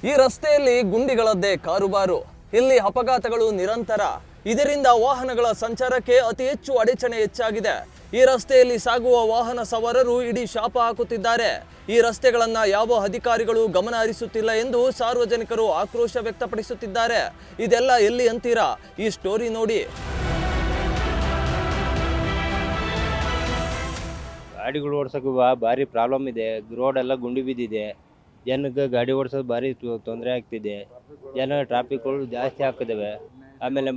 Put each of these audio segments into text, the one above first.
ಈ ರಸ್ತೆಯಲ್ಲಿ ಗುಂಡಿಗಳದ್ದೇ ಕಾರುಬಾರು. ಇಲ್ಲಿ ಅಪಘಾತಗಳು ನಿರಂತರ. ಇದರಿಂದ ವಾಹನಗಳ ಸಂಚಾರಕ್ಕೆ ಅತಿ ಹೆಚ್ಚು ಅಡಚಣೆ ಹೆಚ್ಚಾಗಿದೆ. ಈ ರಸ್ತೆಯಲ್ಲಿ ಸಾಗುವ ವಾಹನ ಸವಾರರು ಇಡೀ ಶಾಪ ಹಾಕುತ್ತಿದ್ದಾರೆ. ಈ ರಸ್ತೆಗಳನ್ನ ಯಾವ ಅಧಿಕಾರಿಗಳು ಗಮನ ಹರಿಸುತ್ತಿಲ್ಲ ಎಂದು ಸಾರ್ವಜನಿಕರು ಆಕ್ರೋಶ ವ್ಯಕ್ತಪಡಿಸುತ್ತಿದ್ದಾರೆ. ಇದೆಲ್ಲ ಎಲ್ಲಿ ಅಂತೀರಾ? ಈ ಸ್ಟೋರಿ ನೋಡಿ. ಗಾಡಿಗಳು ಓಡಿಸೋಕೆ ಭಾರಿ ಪ್ರಾಬ್ಲಮ್ ಇದೆ. ರೋಡ್ ಎಲ್ಲ ಗುಂಡಿ ಬಿದ್ದಿದೆ. ಜನಕ್ಕೆ ಗಾಡಿ ಓಡಿಸೋದು ಭಾರಿ ತೊಂದರೆ ಆಗ್ತಿದೆ. ಜನ ಟ್ರಾಫಿಕ್ಗಳು ಜಾಸ್ತಿ ಆಗ್ತಿದ್ದಾವೆ. ಆಮೇಲೆ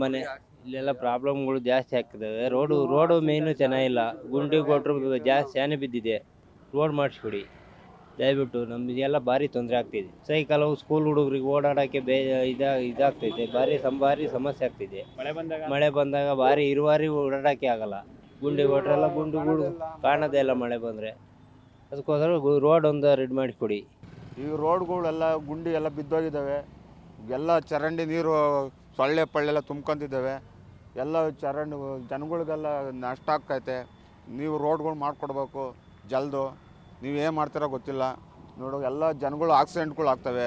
ಇಲ್ಲೆಲ್ಲ ಪ್ರಾಬ್ಲಮ್ಗಳು ಜಾಸ್ತಿ ಆಗ್ತಿದ್ದಾವೆ. ರೋಡು ಮೇಯ್ನು ಚೆನ್ನಾಗಿಲ್ಲ. ಗುಂಡಿ ಕೊಟ್ಟರು ಜಾಸ್ತಿ ಶಾನೆ ಬಿದ್ದಿದೆ. ರೋಡ್ ಮಾಡಿಸ್ಬಿಡಿ ದಯವಿಟ್ಟು. ನಮಗೆಲ್ಲ ಭಾರಿ ತೊಂದರೆ ಆಗ್ತಿದೆ. ಸೈಕಲ್ ಸ್ಕೂಲ್ ಹುಡುಗರಿಗೆ ಓಡಾಡೋಕ್ಕೆ ಇದಾಗ್ತೈತೆ. ಭಾರಿ ಸಮಸ್ಯೆ ಆಗ್ತಿದೆ. ಮಳೆ ಬಂದಾಗ ಭಾರಿ ಇರುವಾರಿ ಓಡಾಡೋಕ್ಕೆ ಆಗಲ್ಲ. ಗುಂಡಿ ಕೊಟ್ರೆಲ್ಲ ಗುಂಡಿಗಳು ಕಾಣೋದೇ ಇಲ್ಲ ಮಳೆ ಬಂದರೆ. ಅದಕ್ಕೋಸ್ಕರ ರೋಡ್ ಒಂದು ರೆಡಿ ಮಾಡಿಕೊಡಿ. ಈ ರೋಡ್ಗಳೆಲ್ಲ ಗುಂಡಿ ಎಲ್ಲ ಬಿದ್ದೋಗಿದ್ದಾವೆ. ಎಲ್ಲ ಚರಂಡಿ ನೀರು ಸೊಳ್ಳೆ ಪಳ್ಳೆಲ್ಲ ತುಂಬ್ಕೊಂತಿದ್ದಾವೆ. ಎಲ್ಲ ಚರಂಡಿ ಜನಗಳಿಗೆಲ್ಲ ನಷ್ಟ ಆಗ್ತೈತೆ. ನೀವು ರೋಡ್ಗಳು ಮಾಡಿಕೊಡ್ಬೇಕು ಜಲ್ದು. ನೀವು ಏನು ಮಾಡ್ತೀರೋ ಗೊತ್ತಿಲ್ಲ. ನೋಡು, ಎಲ್ಲ ಜನಗಳು ಆಕ್ಸಿಡೆಂಟ್ಗಳು ಆಗ್ತವೆ,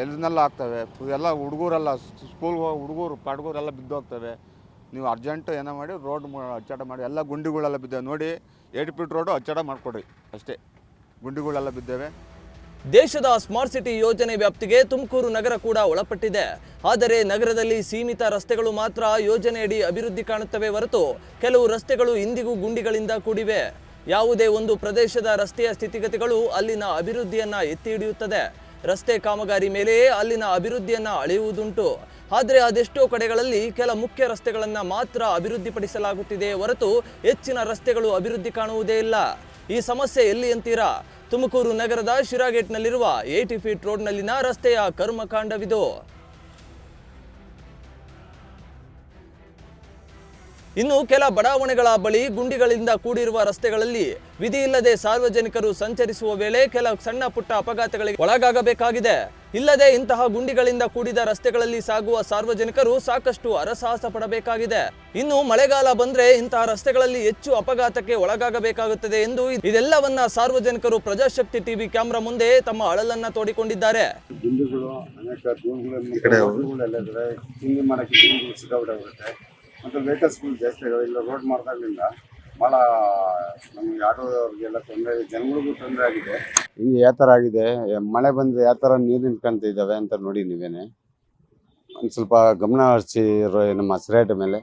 ಎಲ್ಲನೆಲ್ಲ ಆಗ್ತವೆ. ಎಲ್ಲ ಹುಡುಗರೆಲ್ಲ ಸ್ಕೂಲ್ ಹುಡುಗರು ಪಡ್ಗೂರೆಲ್ಲ ಬಿದ್ದೋಗ್ತವೆ. ನೀವು ಅರ್ಜೆಂಟ್ ಏನೋ ಮಾಡಿ ರೋಡ್ ಅಚ್ಚಡ ಮಾಡಿ. ಎಲ್ಲ ಗುಂಡಿಗಳೆಲ್ಲ ಬಿದ್ದಾವೆ ನೋಡಿ. 8 ಫೀಟ್ ರೋಡು ಅಚ್ಚಡ ಮಾಡಿಕೊಡಿ ಅಷ್ಟೇ. ಗುಂಡಿಗಳೆಲ್ಲ ಬಿದ್ದೇವೆ. ದೇಶದ ಸ್ಮಾರ್ಟ್ ಸಿಟಿ ಯೋಜನೆ ವ್ಯಾಪ್ತಿಗೆ ತುಮಕೂರು ನಗರ ಕೂಡ ಒಳಪಟ್ಟಿದೆ. ಆದರೆ ನಗರದಲ್ಲಿ ಸೀಮಿತ ರಸ್ತೆಗಳು ಮಾತ್ರ ಯೋಜನೆಯಡಿ ಅಭಿವೃದ್ಧಿ ಕಾಣುತ್ತವೆ ಹೊರತು ಕೆಲವು ರಸ್ತೆಗಳು ಇಂದಿಗೂ ಗುಂಡಿಗಳಿಂದ ಕೂಡಿವೆ. ಯಾವುದೇ ಒಂದು ಪ್ರದೇಶದ ರಸ್ತೆಯ ಸ್ಥಿತಿಗತಿಗಳು ಅಲ್ಲಿನ ಅಭಿವೃದ್ಧಿಯನ್ನ ಎತ್ತಿ ಹಿಡಿಯುತ್ತದೆ. ರಸ್ತೆ ಕಾಮಗಾರಿ ಮೇಲೆಯೇ ಅಲ್ಲಿನ ಅಭಿವೃದ್ಧಿಯನ್ನ ಅಳೆಯುವುದುಂಟು. ಆದರೆ ಅದೆಷ್ಟೋ ಕಡೆಗಳಲ್ಲಿ ಕೆಲ ಮುಖ್ಯ ರಸ್ತೆಗಳನ್ನು ಮಾತ್ರ ಅಭಿವೃದ್ಧಿಪಡಿಸಲಾಗುತ್ತಿದೆ ಹೊರತು ಹೆಚ್ಚಿನ ರಸ್ತೆಗಳು ಅಭಿವೃದ್ಧಿ ಕಾಣುವುದೇ ಇಲ್ಲ. ಈ ಸಮಸ್ಯೆ ಎಲ್ಲಿ ಅಂತೀರಾ? ತುಮಕೂರು ನಗರದ ಶಿರಾಗೇಟ್ನಲ್ಲಿರುವ 80 ಫೀಟ್ ರೋಡ್ನಲ್ಲಿನ ರಸ್ತೆಯ ಕರ್ಮಕಾಂಡವಿದು. ಇನ್ನು ಕೆಲ ಬಡಾವಣೆಗಳ ಬಳಿ ಗುಂಡಿಗಳಿಂದ ಕೂಡಿರುವ ರಸ್ತೆಗಳಲ್ಲಿ ವಿಧಿ ಇಲ್ಲದೆ ಸಾರ್ವಜನಿಕರು ಸಂಚರಿಸುವ ವೇಳೆ ಕೆಲ ಸಣ್ಣ ಪುಟ್ಟ ಅಪಘಾತಗಳಿಗೆ ಒಳಗಾಗಬೇಕಾಗಿದೆ. ಇಲ್ಲದೆ ಇಂತಹ ಗುಂಡಿಗಳಿಂದ ಕೂಡಿದ ರಸ್ತೆಗಳಲ್ಲಿ ಸಾಗುವ ಸಾರ್ವಜನಿಕರು ಸಾಕಷ್ಟು ಹರಸಾಹಸ ಪಡಬೇಕಾಗಿದೆ. ಇನ್ನು ಮಳೆಗಾಲ ಬಂದ್ರೆ ಇಂತಹ ರಸ್ತೆಗಳಲ್ಲಿ ಹೆಚ್ಚು ಅಪಘಾತಕ್ಕೆ ಒಳಗಾಗಬೇಕಾಗುತ್ತದೆ ಎಂದು ಇದೆಲ್ಲವನ್ನ ಸಾರ್ವಜನಿಕರು ಪ್ರಜಾಶಕ್ತಿ ಟಿವಿ ಕ್ಯಾಮೆರಾ ಮುಂದೆ ತಮ್ಮ ಅಳಲನ್ನ ತೋಡಿಕೊಂಡಿದ್ದಾರೆ. ಮತ್ತು ವೆಹಿಕಲ್ಸ್ಗಳು ಜಾಸ್ತಿ ಆಗೋದು. ಇಲ್ಲ ರೋಡ್ ಮಾಡ್ದಾಗಲಿಂದ ಭಾಳ ನಮಗೆ ಆಟೋದವ್ರಿಗೆಲ್ಲ ತೊಂದರೆ, ಜನಗಳಿಗೂ ತೊಂದರೆ ಆಗಿದೆ. ಹಿಂಗೆ ಯಾವ ಥರ ಆಗಿದೆ, ಮಳೆ ಬಂದರೆ ಯಾವ ಥರ ನೀರು ನಿಂತ್ಕೊಂತಿದ್ದಾವೆ ಅಂತ ನೋಡಿ ನೀವೇನೆ. ಒಂದು ಸ್ವಲ್ಪ ಗಮನ ಹರಿಸಿ ನಮ್ಮ ಸಿರೇಟ್ ಮೇಲೆ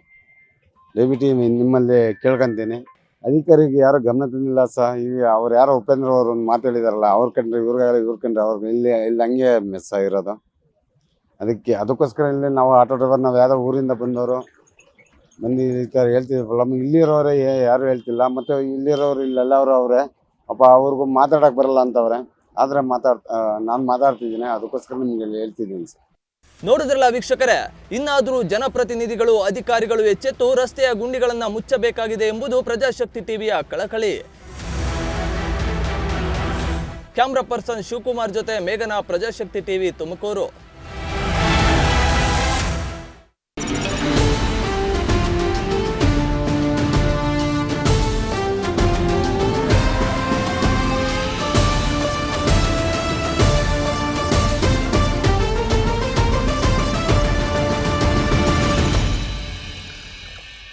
ದಯವಿಟ್ಟು ನಿಮ್ಮಲ್ಲಿ ಕೇಳ್ಕೊತೀನಿ. ಅಧಿಕಾರಿಗೆ ಯಾರು ಗಮನ ತಂದಿಲ್ಲ ಈಗ ಅವ್ರು ಯಾರೋ ಉಪೇಂದ್ರ ಅವರು ಒಂದು ಮಾತಾಡಿದಾರಲ್ಲ, ಅವ್ರ ಕಂಡ್ರೆ ಇವ್ರಿಗಾಗಲ್ಲ, ಇವ್ರ ಕಂಡ್ರೆ ಅವ್ರಿಗೆ ಇಲ್ಲಿ ಹಂಗೆ ಮಿಸ್ ಆಗಿರೋದು. ಅದಕ್ಕೋಸ್ಕರ ಇಲ್ಲಿ ನಾವು ಆಟೋ ಡ್ರೈವರ್, ನಾವು ಯಾವುದೋ ಊರಿಂದ ಬಂದವರು ಬಂದು ಈ ಥರ ಹೇಳ್ತಿದ್ವಲ್ಲ. ಇಲ್ಲಿರೋರೇ ಯಾರು ಹೇಳ್ತಿಲ್ಲ. ಮತ್ತು ಇಲ್ಲಿರೋರು ಇಲ್ಲೆಲ್ಲವರು ಅವರೇ ಅಪ್ಪ, ಅವ್ರಿಗೂ ಮಾತಾಡೋಕೆ ಬರಲ್ಲ ಅಂತವ್ರೆ. ಆದರೆ ನಾನು ಮಾತಾಡ್ತಿದ್ದೀನಿ, ಅದಕ್ಕೋಸ್ಕರ ನಿಮಗೆ ಹೇಳ್ತಿದ್ದೀನಿ ಸರ್. ನೋಡಿದ್ರಲ್ಲ ವೀಕ್ಷಕರೇ, ಇನ್ನಾದರೂ ಜನಪ್ರತಿನಿಧಿಗಳು ಅಧಿಕಾರಿಗಳು ಎಚ್ಚೆತ್ತು ರಸ್ತೆಯ ಗುಂಡಿಗಳನ್ನು ಮುಚ್ಚಬೇಕಾಗಿದೆ ಎಂಬುದು ಪ್ರಜಾಶಕ್ತಿ ಟಿವಿಯ ಕಳಕಳಿ. ಕ್ಯಾಮ್ರಾ ಪರ್ಸನ್ ಶಿವಕುಮಾರ್ ಜೊತೆ ಮೇಘನಾ, ಪ್ರಜಾಶಕ್ತಿ ಟಿವಿ ತುಮಕೂರು.